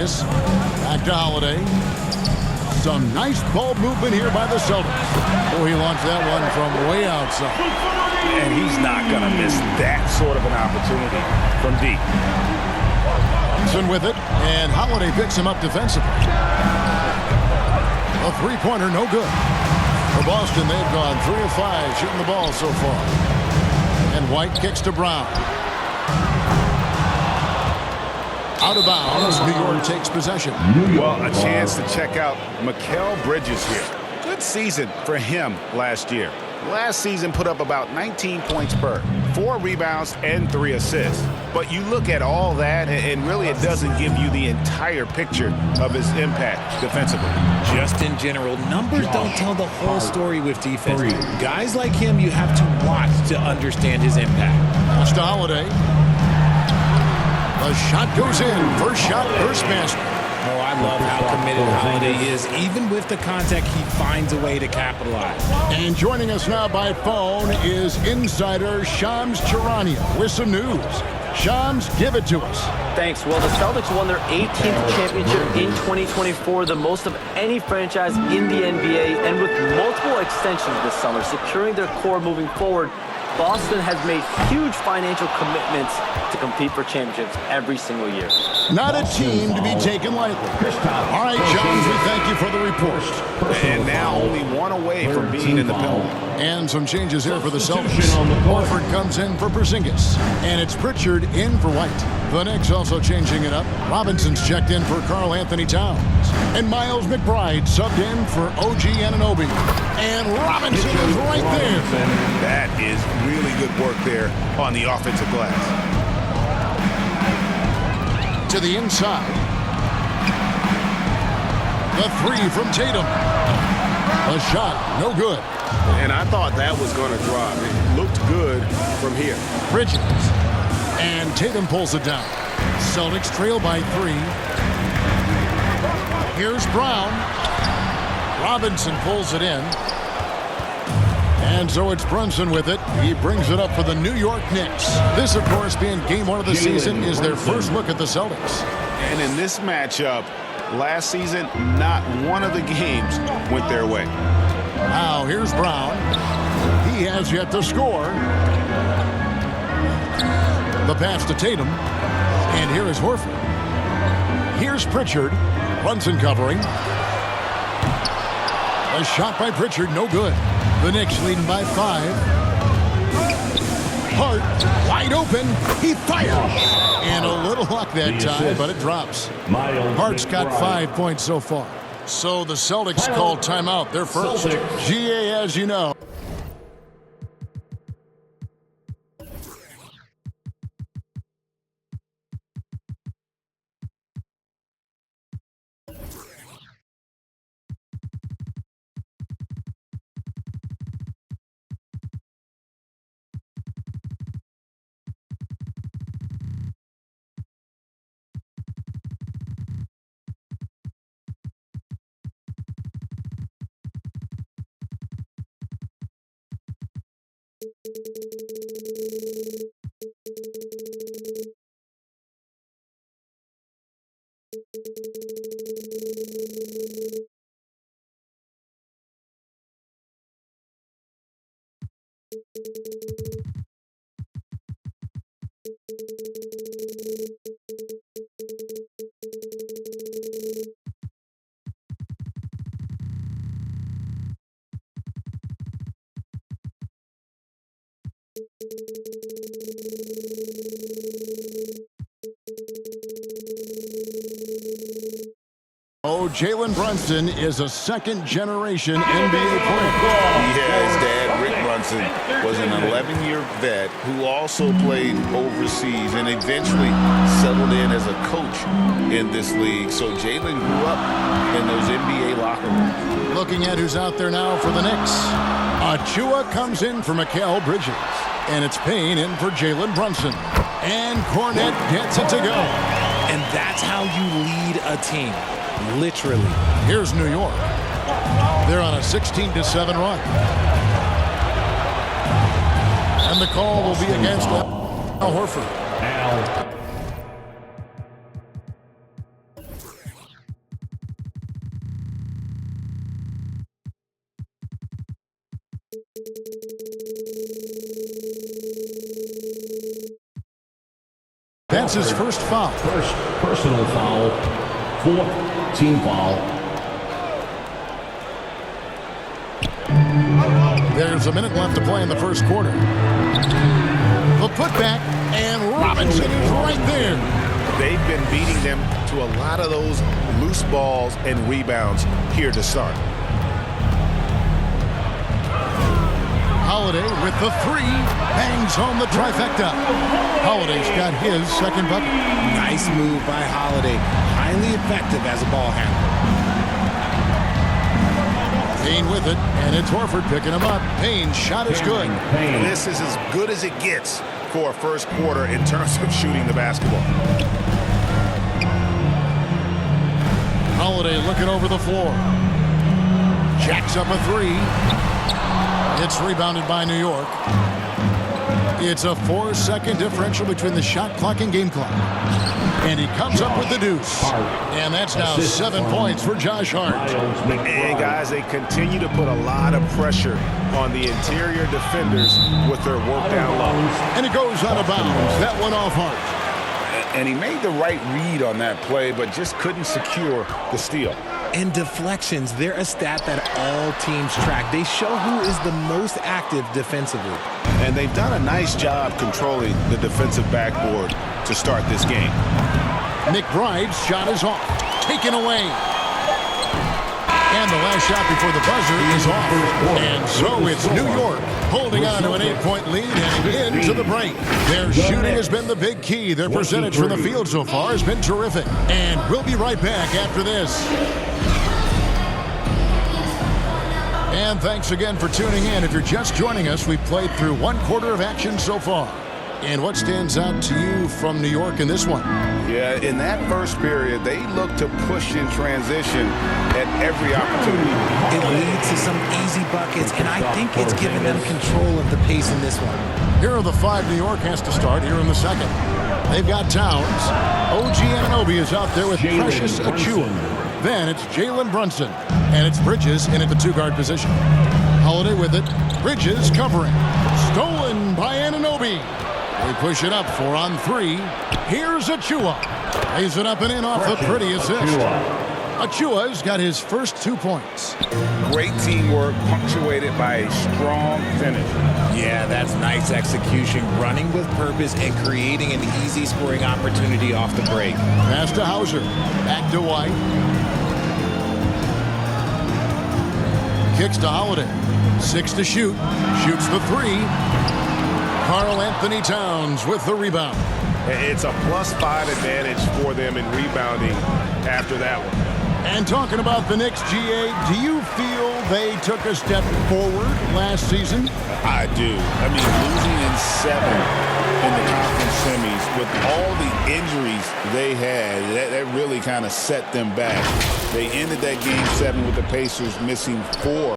Back to Holiday. Some nice ball movement here by the Celtics. Oh, he launched that one from way outside. And he's not going to miss that sort of an opportunity from deep. Thompson with it, and Holiday picks him up defensively. A three-pointer, no good. For Boston, they've gone 3 of 5 shooting the ball so far. And White kicks to Brown. Out of bounds, New York takes possession. Well, a chance to check out Mikal Bridges here. Good season for him last year. Last season put up about 19 points per, 4 rebounds, and 3 assists. But you look at all that, and really it doesn't give you the entire picture of his impact defensively. Just in general, numbers don't tell the whole story with defense. Guys like him, you have to watch to understand his impact. Pass to Holiday. The shot goes in. First shot, first basket. Oh, I love how committed Holiday is. Even with the contact, he finds a way to capitalize. And joining us now by phone is insider Shams Charania with some news. Shams, give it to us. Thanks. Well, the Celtics won their 18th championship in 2024, the most of any franchise in the NBA, and with multiple extensions this summer, securing their core moving forward. Boston has made huge financial commitments to compete for championships every single year. Not a team to be taken lightly. All right, Shams, we thank you for the report. And now only one away from being in the penalty. And some changes here for the Celtics. Horford comes in for Porzingis. And it's Pritchard in for White. The Knicks also changing it up. Robinson's checked in for Karl Anthony Towns. And Miles McBride subbed in for OG Anunoby. And Robinson is right there. That is really good work there on the offensive glass. To the inside. The three from Tatum. A shot, no good. And I thought that was going to drop. It looked good from here. Bridges. And Tatum pulls it down. Celtics trail by 3. Here's Brown. Robinson pulls it in. And so it's Brunson with it. He brings it up for the New York Knicks. This, of course, being game 1 of the season, is their first look at the Celtics. And in this matchup, last season, not one of the games went their way. Now, here's Brown. He has yet to score. The pass to Tatum. And here is Horford. Here's Pritchard. Brunson covering. A shot by Pritchard, no good. The Knicks leading by 5. Hart, wide open. He fires. And a little luck that time, but it drops. Hart's got 5 points so far. So the Celtics called timeout. They're first. GA, as you know. Oh, Jalen Brunson is a second-generation NBA player. He has, Dad. Rick Brunson was an 11-year vet who also played overseas and eventually settled in as a coach in this league. So Jalen grew up in those NBA locker rooms. Looking at who's out there now for the Knicks. Achua comes in for Mikal Bridges. And it's Payne in for Jalen Brunson. And Cornette gets it to go. And that's how you lead a team. Literally. Here's New York. They're on a 16-7 run. And the call will be against Al Horford. That's his first foul. First personal foul, fourth team foul. There's a minute left to play in the first quarter. The putback, and Robinson is right there. They've been beating them to a lot of those loose balls and rebounds here to start. Holiday with the three, bangs home the trifecta. Holiday's got his second bucket. Nice move by Holiday. Highly effective as a ball handler. Payne with it, and it's Horford picking him up. Payne's shot is good. This is as good as it gets for a first quarter in terms of shooting the basketball. Holiday looking over the floor. Jacks up a three. It's rebounded by New York. It's a 4-second differential between the shot clock and game clock. And he comes up with the deuce. And that's now 7 points for Josh Hart. And guys, they continue to put a lot of pressure on the interior defenders with their work down low. And it goes out of bounds. That one off Hart. And he made the right read on that play, but just couldn't secure the steal. And deflections, they're a stat that all teams track. They show who is the most active defensively. And they've done a nice job controlling the defensive backboard to start this game. McBride's shot is off. Taken away. And the last shot before the buzzer is off. And so it's New York holding on to an 8-point lead and into the break. Their shooting has been the big key. Their percentage from the field so far has been terrific. And we'll be right back after this. And thanks again for tuning in. If you're just joining us, we've played through one quarter of action so far. And what stands out to you from New York in this one? Yeah, in that first period, they looked to push in transition at every opportunity. It leads to some easy buckets, and I think it's given them control of the pace in this one. Here are the five New York has to start here in the second. They've got Towns. OG Anunoby is out there with Precious Achiuwa. Then it's Jalen Brunson. And it's Bridges in at the two-guard position. Holiday with it. Bridges covering. Stolen by Anunoby. They push it up 4 on 3. Here's Achiuwa. Lays it up and in off the pretty assist. Achiuwa's got his first 2 points. Great teamwork punctuated by a strong finish. Yeah, that's nice execution, running with purpose and creating an easy scoring opportunity off the break. Pass to Hauser. Back to White. Kicks to Holiday. 6 to shoot. Shoots the 3. Karl Anthony Towns with the rebound. It's a +5 advantage for them in rebounding after that one. And talking about the Knicks, GA, do you feel they took a step forward last season? I do. I mean, losing in 7 in the conference semis with all the injuries they had, that really kind of set them back. They ended that game 7 with the Pacers missing 4